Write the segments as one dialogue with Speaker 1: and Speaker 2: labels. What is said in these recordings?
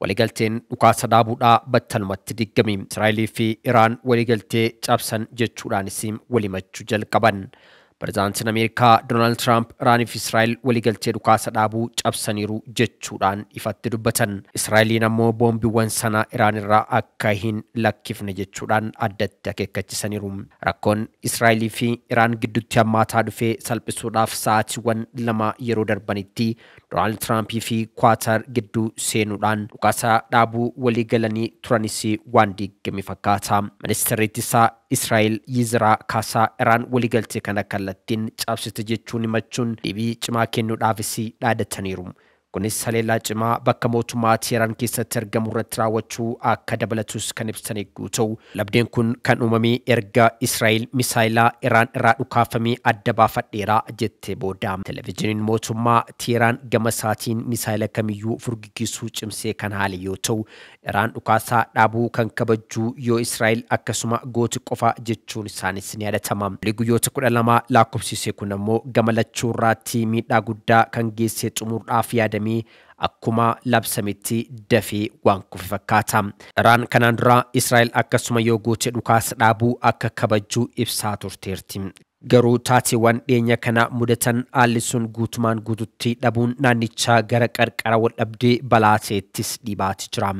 Speaker 1: waligalteen dhukaasa dhaabuudhaa battalumatti diggame. Israa'elii fi Iraan waligaltee cabsan jechuudhaanis walimachuu jalqaban. Pireezidaantiin Ameerikaa Doonaald Tiraamp Iraanii fi Israa'el waligaltee dhukaasa dhaabuu cabsaniiru jechuudhaan ifatti dubbatan. Israa'eliin ammoo boombiiwwan sana Iraan irraa akka hin lakkifne jechuudhaan addatti akeekkachiisaniiru. Rakkoon Israa'elii fi Iraan gidduutti hammaataa dhufee salphisuudhaaf sa'aatiiwwan 2 yeroo darbanitti Doonaald Tiraampii fi Kwaatar gidduu seenuudhaan dhukaasa dhaabuu waliigalanii turanis waan diigame fakkaata. Ministeerri ittisaa Israa'el Yizraa Kaasaa Iraan waligaltee kana kallattiin cabsite jechuun himachuun deebii cimaa kennuudhaafis dhaadataniiru. Kunis haleellaa cimaa bakka mootummaa Teheraan keessatti argamu irratti raawwachuu akka dabalatus kan ibsan eeguu ta'u, labdeen kun kan uumame erga Israa'el misaayilaa Iraan irraa dhukaafamee adda baafadheera jettee booda. Televezyiiniin mootummaa Teheraan gama isaatiin misaayila kamiyyuu furgiggisuu cimsee kan haale yoo ta'u, Iraan dhukaasaa dhaabuu kan kabajuu yoo Israa'el akkasuma gooti qofa jechuun isaanis ni yaadatama. Guyyoota 12 lakkoofsisee kun ammoo gama lachuu irratti miidhaa guddaa kan geessee xumuruudhaaf yaadame akkuma labsametti dafee waan kufe fakkaata. Iraan kanaan dura Israa'el akkasuma yoo goote dhukaasa dhaabuu akka kabajuu ibsaa turteerti. Garuu taateewwan dhiyeenya kana mudatan haalli sun guutumaan guututti dhabuun naannichaa gara qarqara wal dhabdee balaateettis dhiibaati jira.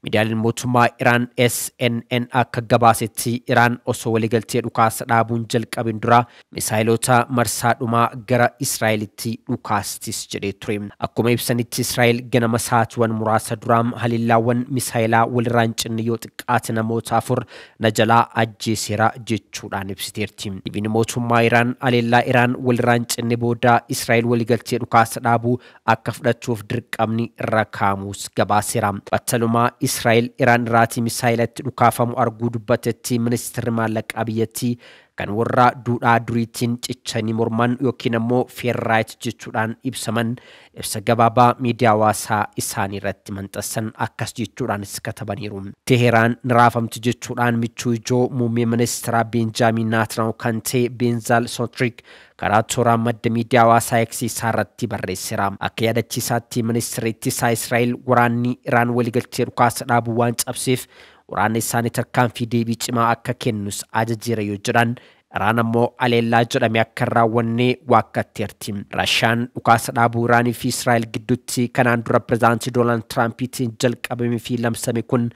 Speaker 1: Miidiyaaleen mootummaa Iraan SNN akka gabaasetti Iraan osoo waligaltee dhukaasa dhaabuun jalqabin dura misaayilota marsaadhumaa gara Israa'elitti dhukaastis jedhee ture. Akkuma ibsanitti Israa'el ganama sa'aatiiwwan muraasa duraam haliillaawwan misaayilaa walirraan cinne yoo xiqqaate namoota 4 na jalaa ajjeeseera jechuudhaan ibsiteerti. mootummaa Iraan haleellaa Iraan walirraan cinne booda Israa'el waligaltee dhukaasa dhaabuu akka fudhachuuf dirqamni irra kaa'amus gabaaseera. Battalumaa Israa'el Iraan irraatii misaayilatti dhukaafamu arguu dubbatetti ministeerri maallaqaa biyyattii kan warra duudhaa duriitiin cichanii morman yookiin ammoo feerraayit jechuudhaan ibsaman ibsa gabaabaa miidiyaa hawaasaa isaanii irratti maxxansan akkas jechuudhaanis katabaniiru. Teheraan niraafamti jechuudhaan michuu ijoo muummee ministeeraa Benjaamin Netanyaahuu kan ta'e Bezalel Smotrich karaa toora madda miidiyaa hawaasaa X irratti barreesseera. Akka yaadachiisaatti ministeerri ittisaa Israa'el waraanni Iraan waligaltee dhukaasa dhaabuu waan cabseef waraanni isaanii tarkaanfii deebii cimaa akka kennus ajajeera yoo jedhan Iraan ammoo haleellaa jedhame akka raawwanne waakkatteerti. Raashiyaan dhukaasa dhaabuu Iraanii fi Israa'el gidduutti kanaan dura pireezidaantii Doonaald Tiraampiitiin jalqabamee fi labsame kun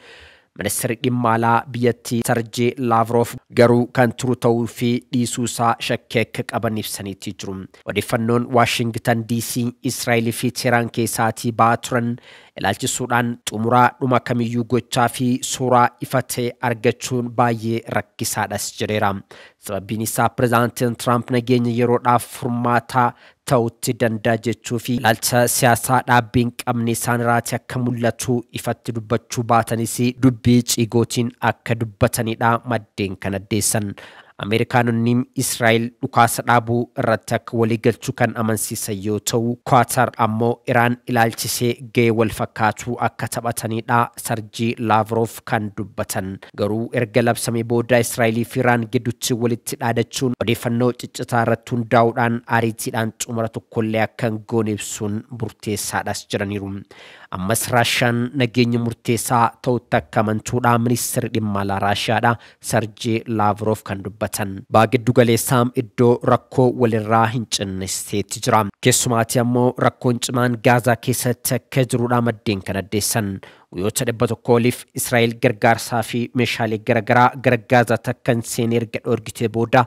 Speaker 1: ministeerri dhimma alaa biyyattii Sergey Lavrov garuu kan turu ta'uu fi dhiisuusaa shakkii akka qaban ibsaniitti jiru. Odeeffannoon Washington DC Israa'el fi Teheraan keessaatii ba'aa turan ilaalchisuudhaan xumuraa dhuma kamiyyuu gochaa fi suuraa ifa ta'e argachuun baay'ee rakkisaadhas jedheera. Sababiin isaa pireezidaantiin Tiraamp nageenya yeroodhaaf furmaataa ta'utti danda'a jechuu fi ilaalcha siyaasaa dhaabbiin qabne isaan irratti akka mul'atu ifatti dubbachuu baatanis dubbii ciigootiin akka dubbatanidha maddeen kan addeessan. Ameerikaanonni Israa'el dhukaasa dhaabuu irratti akka waliigalchuu kan amansiisan yoo ta'u, Kwaatar ammoo Iraan ilaalchisee gahee wal fakkaatu akka taphatanidha Sergey Lavrov kan dubbatan. Garuu erga labsamee booda Israa'elii fi Iraan gidduutti walitti dhaadachuun odeeffannoo ciccitaa irratti hundaa'uudhaan ariitiidhaan xumura tokkollee akka hin goone ibsuun murteessaadhas jedhaniiru. Ammas Raashiyaan nageenya murteessaa ta'utti akka amantuudha ministeerri dhimma alaa Raashiyaadha Sergey Lavrov kan dubbatan. Baagiddu galeessaam iddoo rakkoo walirraa hin cinnisteetti jira. Keessumaatti ammoo rakkoon cimaan Gaazaa keessatti akka jiruudha maddeen kan addeessan. Guyyoota 100 oliif Israa'el gargaarsaa fi meeshaalee garaagaraa gara Gaazaa takkan seenee erga dhoorgitee booda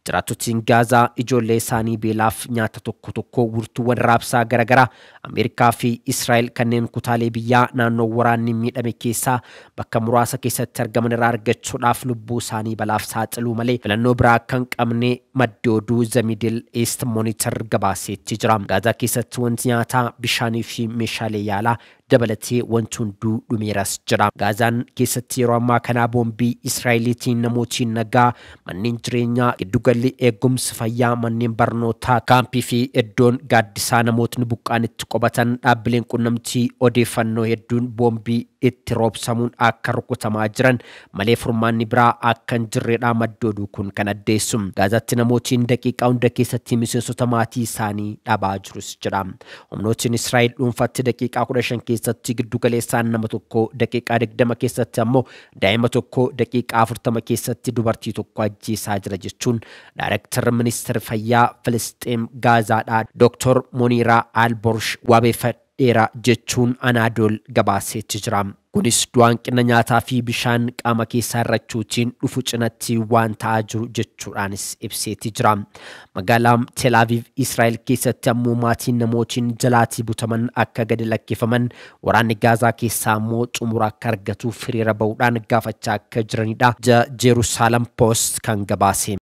Speaker 1: jiraattotiin Gaazaa ijoollee isaanii beelaaf nyaata tokko tokko wurtuuwwan raabsaa garaagaraa Ameerikaa fi Israa'el kanneen kutaalee biyyaa naannoo waraanni miidhame keessaa bakka muraasa keessatti argaman irraa argachuudhaaf lubbuu isaanii balaaf saaxiluu malee filannoo biraa kan qabne maddi oduu The Middle East Monitor gabaaseetti jira. Gaazaa keessatti wanti nyaataa bishaanii fi meeshaalee yaalaa dabalatee wanti hunduu dhumeeras jira. Gaazaan keessatti yeroo ammaa kana boombii Israa'eliitiin namootiin nagaa manneen jireenyaa giddugalli eegumsa fayyaa manneen barnootaa kaampii fi iddoon gaaddisaa namootni buqqaan itti qubatan dhaabbileen qunnamtii odeeffannoo hedduun boombii itti roobsamuun akka rukutamaa jiran malee furmaanni biraa akka hin jirredha maddooduu kun kan addeessu. Gaazatti namootiin daqiiqaa hunda keessatti miseensota maatii isaanii dhabaa jirus jedha. Humnootiin Israa'el dhuunfatti daqiiqaa 15 keessatti giddu galeessaan nama tokko daqiiqaa 20 keessatti ammoo daa'ima tokko daqiiqaa 40 keessatti dubartii tokko ajjeesaa jira jechuun Daayireektarri Ministeera Fayyaa Filisxeem Gaazaadhaa Dr. Moniraa Alborsh wabeeffadheera jechuun Anaadool gabaaseetti jira. Kunis du'aan qinna nyaataa fi bishaan qaama keessaa irrachuutiin dhufu cinatti waan ta'aa jiru jechuudhaanis ibseetti jira. Magaalaa Tel Aviv Israa'el keessatti ammoo maatiin namootiin jalaatii butaman akka gadi lakkifaman waraanni Gaazaa keessaa ammoo xumura akka argatuuf hiriira bahuudhaan gaafachaa akka jiranidha. Jerusalem Post kan gabaase.